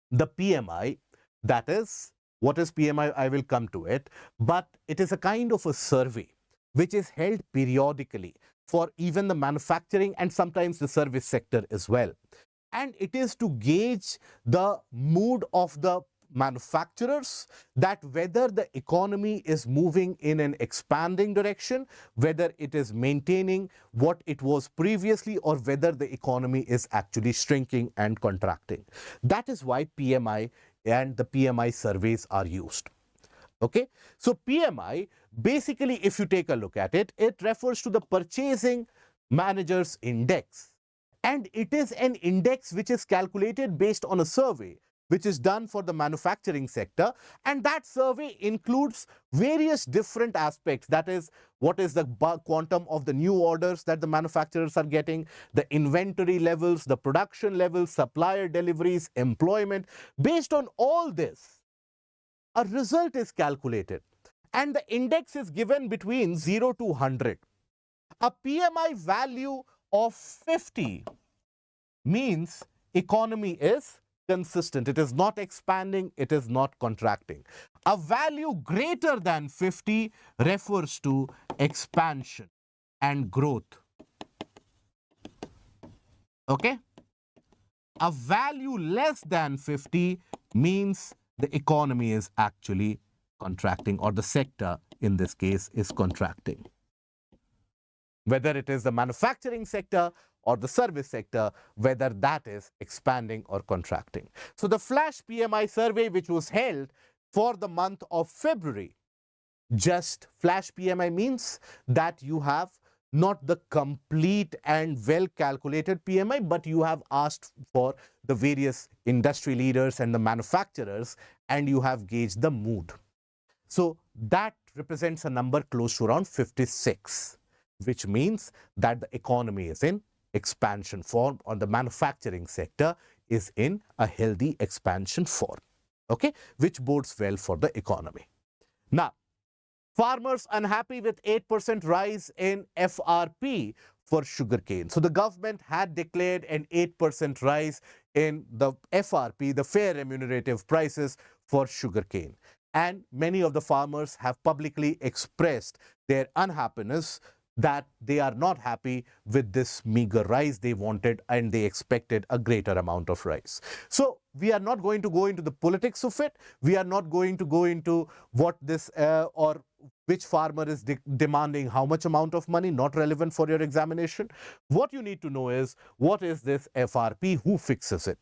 the PMI, that is, what is PMI? I will come to it, but it is a kind of a survey which is held periodically for even the manufacturing and sometimes the service sector as well. And it is to gauge the mood of the manufacturers, that whether the economy is moving in an expanding direction, whether it is maintaining what it was previously, or whether the economy is actually shrinking and contracting. That is why PMI and the PMI surveys are used. Okay, so PMI, basically, if you take a look at it, it refers to the Purchasing Managers Index, and it is an index which is calculated based on a survey which is done for the manufacturing sector, and that survey includes various different aspects. That is, what is the quantum of the new orders that the manufacturers are getting, the inventory levels, the production levels, supplier deliveries, employment. Based on all this, a result is calculated, and the index is given between 0 to 100. A PMI value of 50 means economy is consistent. It is not expanding, it is not contracting. A value greater than 50 refers to expansion and growth. Okay? A value less than 50 means the economy is actually contracting, or the sector in this case is contracting. Whether it is the manufacturing sector or the service sector, whether that is expanding or contracting. So the flash PMI survey, which was held for the month of February, just flash PMI means that you have not the complete and well calculated PMI, but you have asked for the various industry leaders and the manufacturers, and you have gauged the mood. So that represents a number close to around 56, which means that the economy is in expansion form, or the manufacturing sector is in a healthy expansion form, okay, which bodes well for the economy. Now, farmers unhappy with 8% rise in FRP for sugarcane. So the government had declared an 8% rise in the FRP, the fair remunerative prices for sugarcane. And many of the farmers have publicly expressed their unhappiness that they are not happy with this meager rise. They wanted and they expected a greater amount of rise. So we are not going to go into the politics of it. We are not going to go into what this or which farmer is demanding how much amount of money, not relevant for your examination. What you need to know is, what is this FRP? Who fixes it?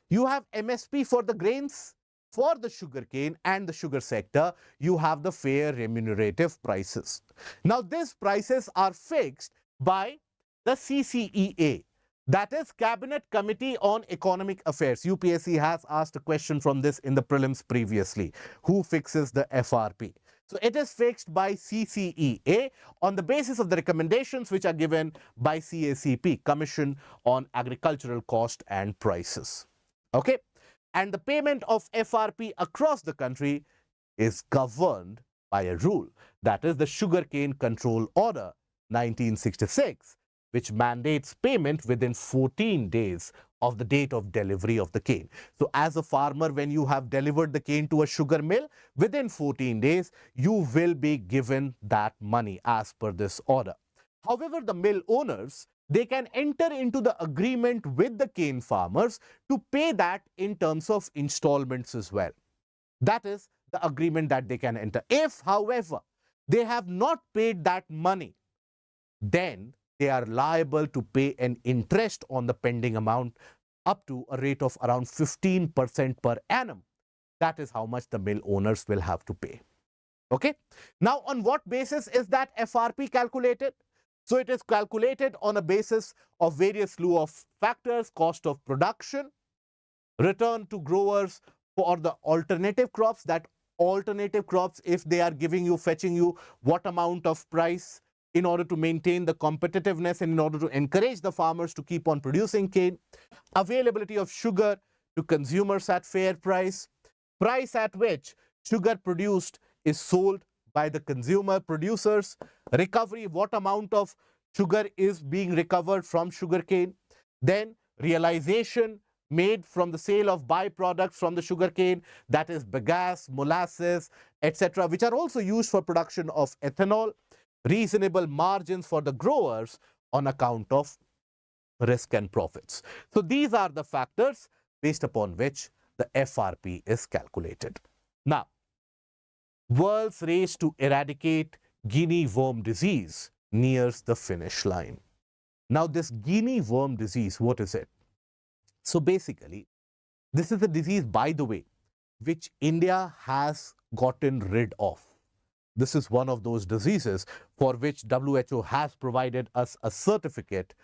You have MSP for the grains. For the sugarcane and the sugar sector, you have the fair remunerative prices. Now, these prices are fixed by the CCEA, that is Cabinet Committee on Economic Affairs. UPSC has asked a question from this in the prelims previously. Who fixes the FRP? So it is fixed by CCEA on the basis of the recommendations which are given by CACP, Commission on Agricultural Cost and Prices. Okay? And the payment of FRP across the country is governed by a rule, that is the Sugarcane Control Order 1966, which mandates payment within 14 days of the date of delivery of the cane. So as a farmer, when you have delivered the cane to a sugar mill, within 14 days, you will be given that money as per this order. However, the mill owners, they can enter into the agreement with the cane farmers to pay that in terms of installments as well. That is the agreement that they can enter. If, however, they have not paid that money, then they are liable to pay an interest on the pending amount up to a rate of around 15% per annum. That is how much the mill owners will have to pay. Okay. Now, on what basis is that FRP calculated? So it is calculated on a basis of various slew of factors: cost of production, return to growers for the alternative crops, that alternative crops, if they are giving you, fetching you what amount of price in order to maintain the competitiveness and in order to encourage the farmers to keep on producing cane, availability of sugar to consumers at fair price, price at which sugar produced is sold by the consumer producers, recovery, what amount of sugar is being recovered from sugarcane, then realization made from the sale of byproducts from the sugarcane, that is bagasse, molasses, etc., which are also used for production of ethanol, reasonable margins for the growers on account of risk and profits. So these are the factors based upon which the FRP is calculated. Now, world's race to eradicate Guinea worm disease nears the finish line. Now, this Guinea worm disease, what is it? So basically, this is a disease, by the way, which India has gotten rid of. This is one of those diseases for which WHO has provided us a certificate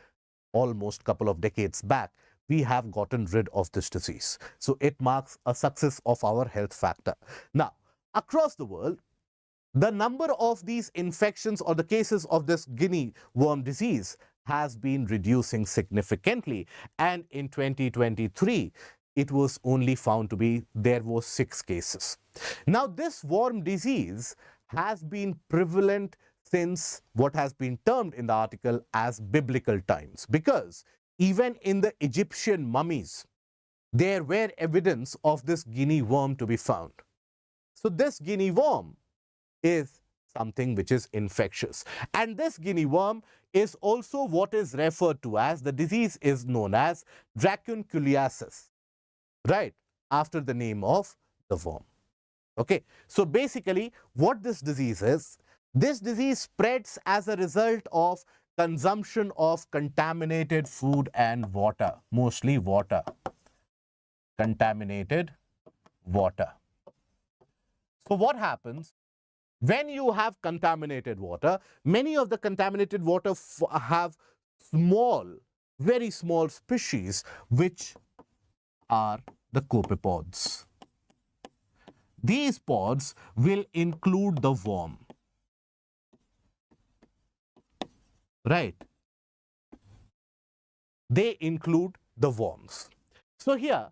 almost a couple of decades back, we have gotten rid of this disease. So it marks a success of our health factor. Now, across the world, the number of these infections or the cases of this Guinea worm disease has been reducing significantly. And in 2023, it was only found to be, there were 6 cases. Now, this worm disease has been prevalent since what has been termed in the article as biblical times, because even in the Egyptian mummies, there were evidence of this Guinea worm to be found. So this Guinea worm is something which is infectious. And this Guinea worm is also what is referred to as, the disease is known as dracunculiasis, right, after the name of the worm. Okay, so basically what this disease is, this disease spreads as a result of consumption of contaminated food and water, mostly water, contaminated water. So what happens when you have contaminated water? Many of the contaminated water have small, very small species, which are the copepods. These pods will include the worm, right? They include the worms. So here,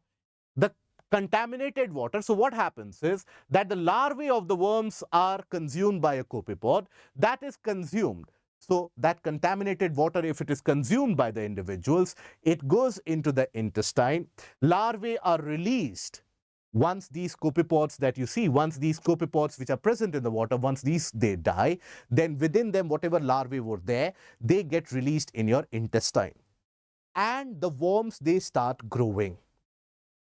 the contaminated water, so what happens is that the larvae of the worms are consumed by a copepod, that is consumed. So that contaminated water, if it is consumed by the individuals, it goes into the intestine. Larvae are released. Once these copepods that you see, once these copepods which are present in the water, once they die, then within them whatever larvae were there, they get released in your intestine. And the worms, they start growing.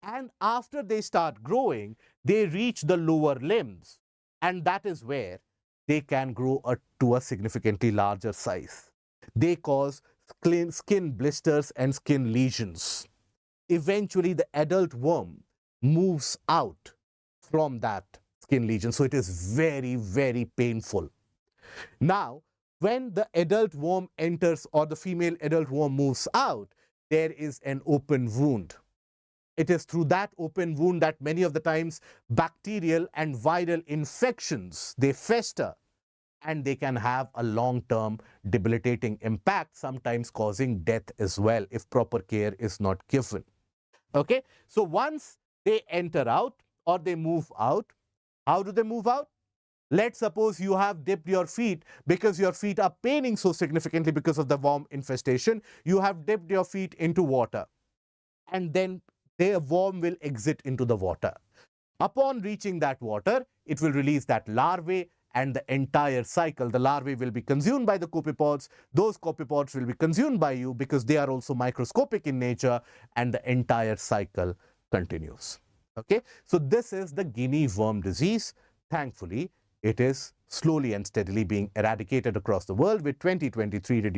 And after they start growing, they reach the lower limbs. And that is where they can grow to a significantly larger size. They cause skin blisters and skin lesions. Eventually, the adult worm moves out from that skin lesion. So it is very, very painful. Now, when the adult worm enters or the female adult worm moves out, there is an open wound. It is through that open wound that many of the times bacterial and viral infections, they fester, and they can have a long-term debilitating impact, sometimes causing death as well if proper care is not given. Okay, so once they enter out or they move out, how do they move out? Let's suppose you have dipped your feet because your feet are paining so significantly because of the worm infestation. You have dipped your feet into water, and then the worm will exit into the water. Upon reaching that water, it will release that larvae, and the entire cycle, the larvae will be consumed by the copepods. Those copepods will be consumed by you because they are also microscopic in nature, and the entire cycle continues. Okay, so this is the Guinea worm disease. Thankfully, it is slowly and steadily being eradicated across the world, with 2023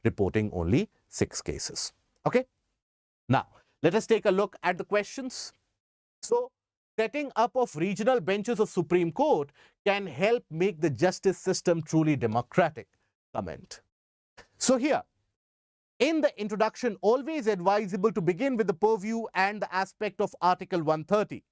reporting only 6 cases. Okay, now let us take a look at the questions. So, setting up of regional benches of Supreme Court can help make the justice system truly democratic. Comment. So here, in the introduction, always advisable to begin with the purview and the aspect of Article 130,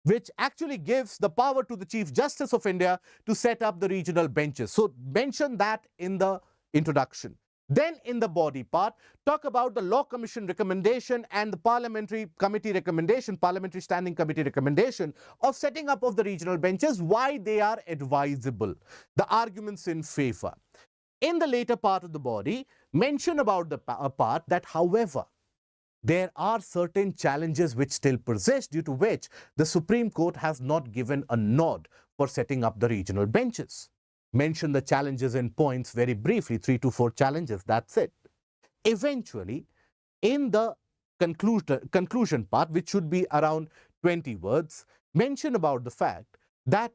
which actually gives the power to the Chief Justice of India to set up the regional benches. So mention that in the introduction. Then in the body part, talk about the Law Commission recommendation and the Parliamentary Committee recommendation, Parliamentary Standing Committee recommendation of setting up of the regional benches, why they are advisable, the arguments in favor. In the later part of the body, mention about the part that, however, there are certain challenges which still persist, due to which the Supreme Court has not given a nod for setting up the regional benches. Mention the challenges in points very briefly, 3 to 4 challenges, that's it. Eventually, in the conclusion part, which should be around 20 words, mention about the fact that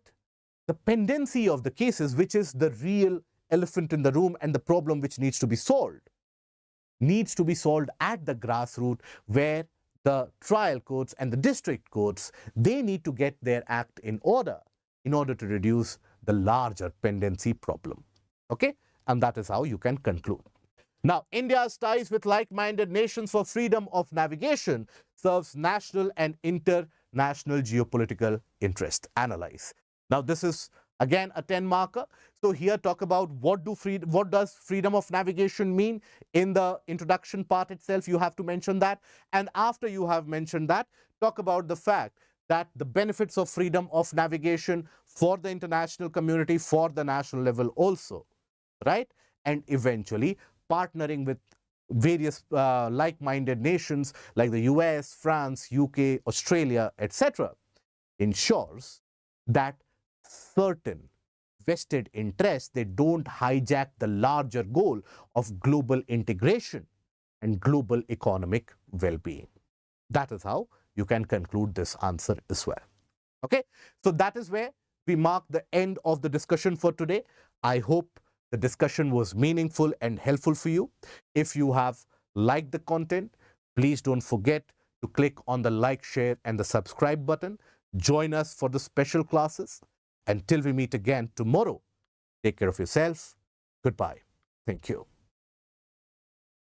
the pendency of the cases, which is the real elephant in the room and the problem which needs to be solved at the grassroots, where the trial courts and the district courts, they need to get their act in order to reduce the larger pendency problem. Okay, and that is how you can conclude. Now, India's ties with like-minded nations for freedom of navigation serves national and international geopolitical interest. Analyze. Now, this is again a 10 marker. So here talk about what does freedom of navigation mean. In the introduction part itself, you have to mention that. And after you have mentioned that, talk about the fact that the benefits of freedom of navigation for the international community, for the national level also, right? And eventually partnering with various like-minded nations like the US, France, UK, Australia, etc. ensures that certain vested interests, they don't hijack the larger goal of global integration and global economic well-being. That is how you can conclude this answer as well. Okay, so that is where we mark the end of the discussion for today. I hope the discussion was meaningful and helpful for you. If you have liked the content, please don't forget to click on the like, share, and the subscribe button. Join us for the special classes. Until we meet again tomorrow, take care of yourself. Goodbye. Thank you.